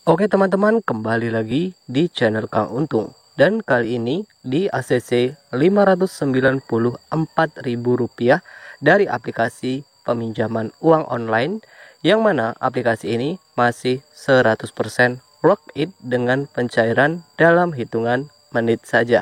Oke teman-teman, kembali lagi di channel Kang Untung. Dan kali ini di ACC Rp594.000 dari aplikasi peminjaman uang online, yang mana aplikasi ini masih 100% worth it dengan pencairan dalam hitungan menit saja.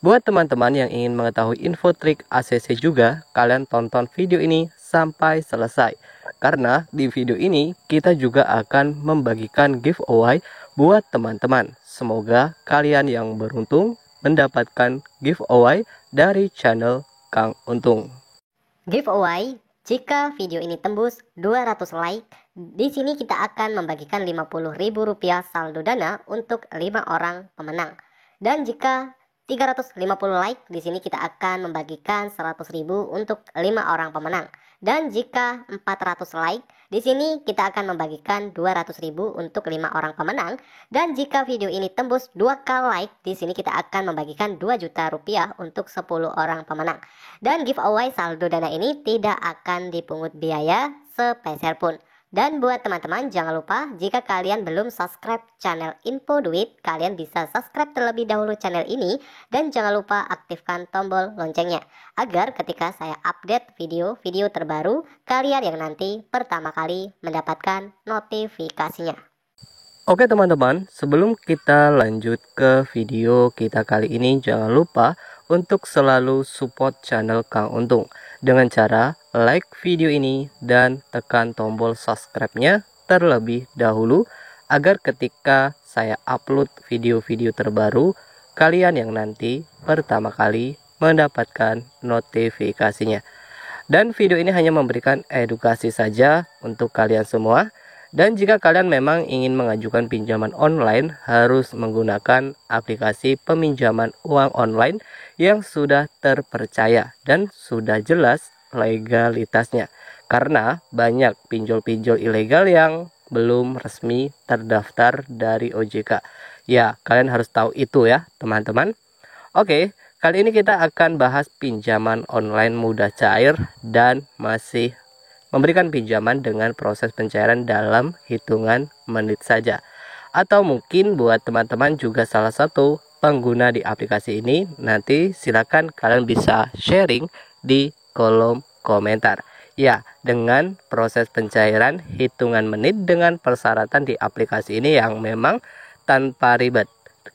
Buat teman-teman yang ingin mengetahui info trik ACC juga, kalian tonton video ini sampai selesai. Karena di video ini kita juga akan membagikan giveaway buat teman-teman. Semoga kalian yang beruntung mendapatkan giveaway dari channel Kang Untung. Giveaway, jika video ini tembus 200 like, di sini kita akan membagikan Rp50.000 saldo dana untuk 5 orang pemenang. Dan jika 350 like, di sini kita akan membagikan 100.000 untuk 5 orang pemenang. Dan jika 400 like, di sini kita akan membagikan 200.000 untuk 5 orang pemenang. Dan jika video ini tembus 2k like, di sini kita akan membagikan 2 juta rupiah untuk 10 orang pemenang. Dan giveaway saldo dana ini tidak akan dipungut biaya sepeser pun. Dan buat teman-teman, jangan lupa jika kalian belum subscribe channel Info Duit, kalian bisa subscribe terlebih dahulu channel ini. Dan jangan lupa aktifkan tombol loncengnya, agar ketika saya update video-video terbaru, kalian yang nanti pertama kali mendapatkan notifikasinya. Oke teman-teman, sebelum kita lanjut ke video kita kali ini, jangan lupa untuk selalu support channel Kang Untung dengan cara like video ini dan tekan tombol subscribe-nya terlebih dahulu, agar ketika saya upload video-video terbaru, kalian yang nanti pertama kali mendapatkan notifikasinya. Dan video ini hanya memberikan edukasi saja untuk kalian semua. Dan jika kalian memang ingin mengajukan pinjaman online, harus menggunakan aplikasi peminjaman uang online yang sudah terpercaya dan sudah jelas legalitasnya. Karena banyak pinjol-pinjol ilegal yang belum resmi terdaftar dari OJK. Ya, kalian harus tahu itu ya, teman-teman. Oke, kali ini kita akan bahas pinjaman online mudah cair dan masih memberikan pinjaman dengan proses pencairan dalam hitungan menit saja. Atau mungkin buat teman-teman juga salah satu pengguna di aplikasi ini, nanti silakan kalian bisa sharing di kolom komentar. Ya, dengan proses pencairan hitungan menit dengan persyaratan di aplikasi ini yang memang tanpa ribet.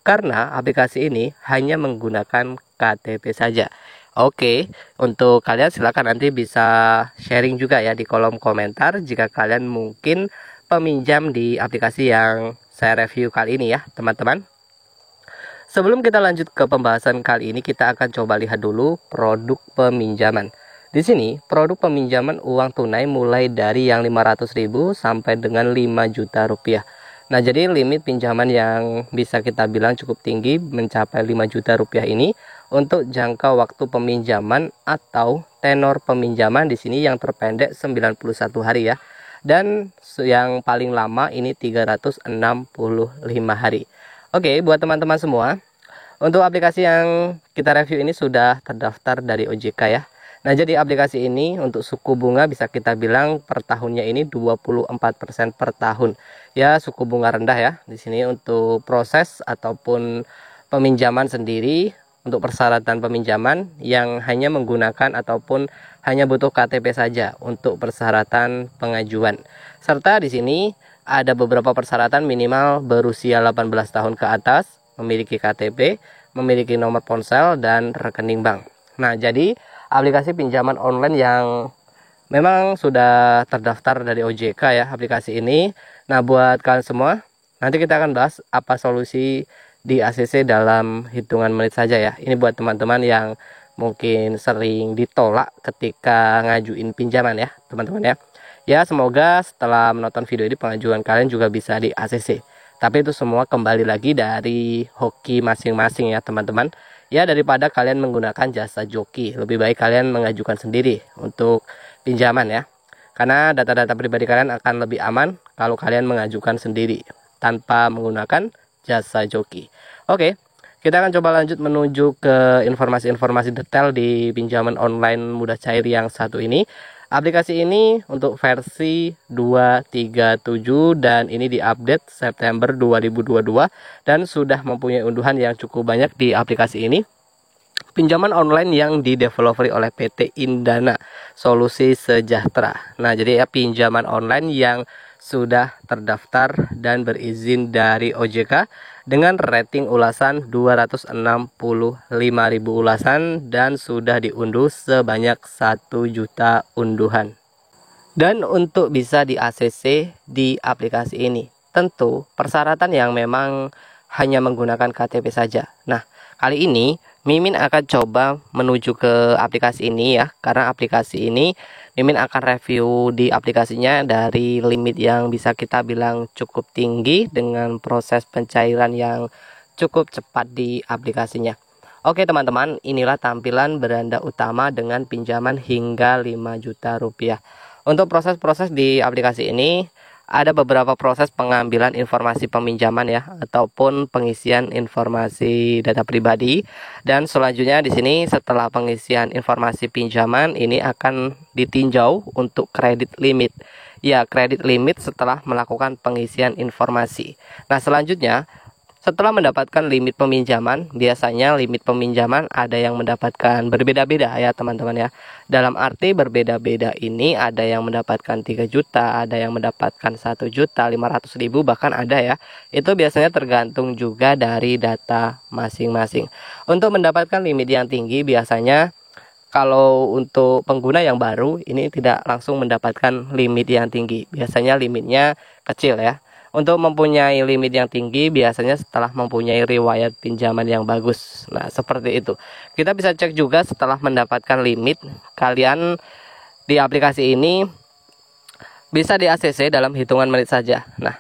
Karena aplikasi ini hanya menggunakan KTP saja. Oke, untuk kalian silakan nanti bisa sharing juga ya di kolom komentar jika kalian mungkin peminjam di aplikasi yang saya review kali ini ya, teman-teman. Sebelum kita lanjut ke pembahasan kali ini, kita akan coba lihat dulu produk peminjaman. Di sini, produk peminjaman uang tunai mulai dari yang 500.000 sampai dengan 5 juta rupiah. Nah, jadi limit pinjaman yang bisa kita bilang cukup tinggi mencapai 5 juta rupiah ini untuk jangka waktu peminjaman atau tenor peminjaman di sini yang terpendek 91 hari ya. Dan yang paling lama ini 365 hari. Oke, buat teman-teman semua, untuk aplikasi yang kita review ini sudah terdaftar dari OJK ya. Nah, jadi aplikasi ini untuk suku bunga bisa kita bilang per tahunnya ini 24% per tahun. Ya, suku bunga rendah ya. Di sini untuk proses ataupun peminjaman sendiri, untuk persyaratan peminjaman yang hanya menggunakan ataupun hanya butuh KTP saja untuk persyaratan pengajuan. Serta di sini ada beberapa persyaratan minimal berusia 18 tahun ke atas, memiliki KTP, memiliki nomor ponsel dan rekening bank. Nah, jadi aplikasi pinjaman online yang memang sudah terdaftar dari OJK ya, aplikasi ini. Nah, buat kalian semua, nanti kita akan bahas apa solusi di ACC dalam hitungan menit saja ya. Ini buat teman-teman yang mungkin sering ditolak ketika ngajuin pinjaman ya, teman-teman ya. Ya, semoga setelah menonton video ini pengajuan kalian juga bisa di ACC. Tapi itu semua kembali lagi dari hoki masing-masing ya, teman-teman. Ya, daripada kalian menggunakan jasa joki, lebih baik kalian mengajukan sendiri untuk pinjaman ya. Karena data-data pribadi kalian akan lebih aman kalau kalian mengajukan sendiri tanpa menggunakan jasa joki. Oke, kita akan coba lanjut menuju ke informasi-informasi detail di pinjaman online mudah cair yang satu ini. Aplikasi ini untuk versi 2.37 dan ini diupdate September 2022 dan sudah mempunyai unduhan yang cukup banyak di aplikasi ini. Pinjaman online yang dideveloper oleh PT Indana Solusi Sejahtera. Nah, jadi ya pinjaman online yang sudah terdaftar dan berizin dari OJK dengan rating ulasan 265.000 ulasan dan sudah diunduh sebanyak 1 juta unduhan. Dan untuk bisa di ACC di aplikasi ini, tentu persyaratan yang memang hanya menggunakan KTP saja. Nah, kali ini Mimin akan coba menuju ke aplikasi ini ya, karena aplikasi ini Mimin akan review di aplikasinya dari limit yang bisa kita bilang cukup tinggi dengan proses pencairan yang cukup cepat di aplikasinya. Oke teman-teman, inilah tampilan beranda utama dengan pinjaman hingga 5 juta rupiah. Untuk proses-proses di aplikasi ini ada beberapa proses pengambilan informasi peminjaman ya, ataupun pengisian informasi data pribadi. Dan selanjutnya di sini setelah pengisian informasi pinjaman ini akan ditinjau untuk kredit limit. Ya, kredit limit setelah melakukan pengisian informasi. Nah, selanjutnya setelah mendapatkan limit peminjaman, biasanya limit peminjaman ada yang mendapatkan berbeda-beda ya teman-teman ya. Dalam arti berbeda-beda ini ada yang mendapatkan 3 juta, ada yang mendapatkan 1.500.000 bahkan ada ya. Itu biasanya tergantung juga dari data masing-masing. Untuk mendapatkan limit yang tinggi biasanya kalau untuk pengguna yang baru ini tidak langsung mendapatkan limit yang tinggi. Biasanya limitnya kecil ya. Untuk mempunyai limit yang tinggi biasanya setelah mempunyai riwayat pinjaman yang bagus. Nah, seperti itu. Kita bisa cek juga setelah mendapatkan limit, kalian di aplikasi ini bisa di ACC dalam hitungan menit saja. Nah,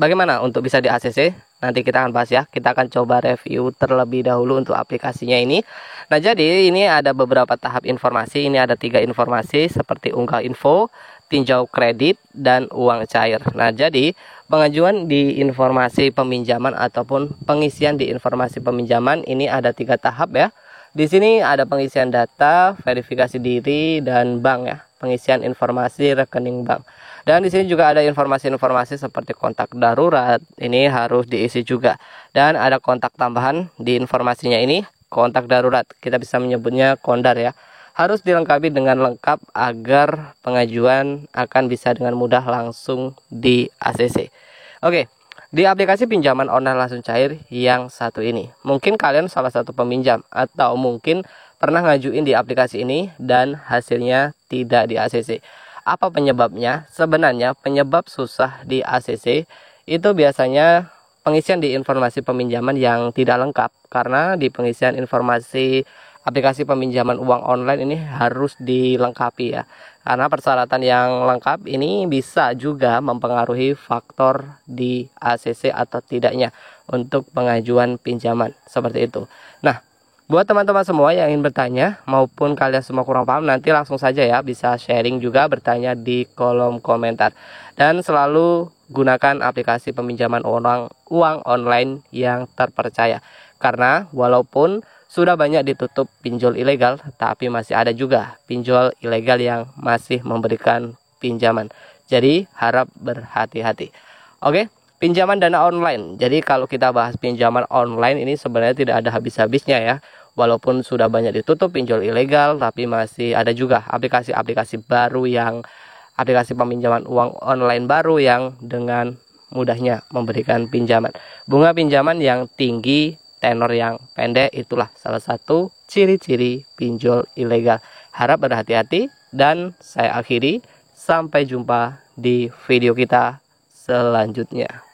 bagaimana untuk bisa di ACC? Nanti kita akan bahas ya. Kita akan coba review terlebih dahulu untuk aplikasinya ini. Nah, jadi ini ada beberapa tahap informasi. Ini ada 3 informasi seperti unggah info, tinjau kredit, dan uang cair. Nah, jadi pengajuan di informasi peminjaman ataupun pengisian di informasi peminjaman ini ada 3 tahap ya. Di sini ada pengisian data, verifikasi diri, dan bank ya. Pengisian informasi rekening bank. Dan di sini juga ada informasi-informasi seperti kontak darurat. Ini harus diisi juga. Dan ada kontak tambahan di informasinya ini, kontak darurat. Kita bisa menyebutnya kondar ya. Harus dilengkapi dengan lengkap agar pengajuan akan bisa dengan mudah langsung di ACC. Oke, di aplikasi pinjaman online langsung cair yang satu ini. Mungkin kalian salah satu peminjam atau mungkin pernah ngajuin di aplikasi ini dan hasilnya tidak di ACC. Apa penyebabnya? Sebenarnya penyebab susah di ACC itu biasanya pengisian di informasi peminjaman yang tidak lengkap. Karena di pengisian informasi aplikasi peminjaman uang online ini harus dilengkapi ya. Karena persyaratan yang lengkap ini bisa juga mempengaruhi faktor di ACC atau tidaknya untuk pengajuan pinjaman seperti itu. Nah, buat teman-teman semua yang ingin bertanya maupun kalian semua kurang paham, nanti langsung saja ya bisa sharing juga, bertanya di kolom komentar. Dan selalu gunakan aplikasi peminjaman uang online yang terpercaya. Karena walaupun sudah banyak ditutup pinjol ilegal, tapi masih ada juga pinjol ilegal yang masih memberikan pinjaman. Jadi harap berhati-hati. Oke, pinjaman dana online. Jadi kalau kita bahas pinjaman online ini sebenarnya tidak ada habis-habisnya ya. Walaupun sudah banyak ditutup pinjol ilegal, tapi masih ada juga aplikasi-aplikasi baru yang aplikasi peminjaman uang online baru yang dengan mudahnya memberikan pinjaman. Bunga pinjaman yang tinggi, tenor yang pendek, itulah salah satu ciri-ciri pinjol ilegal. Harap berhati-hati dan saya akhiri. Sampai jumpa di video kita selanjutnya.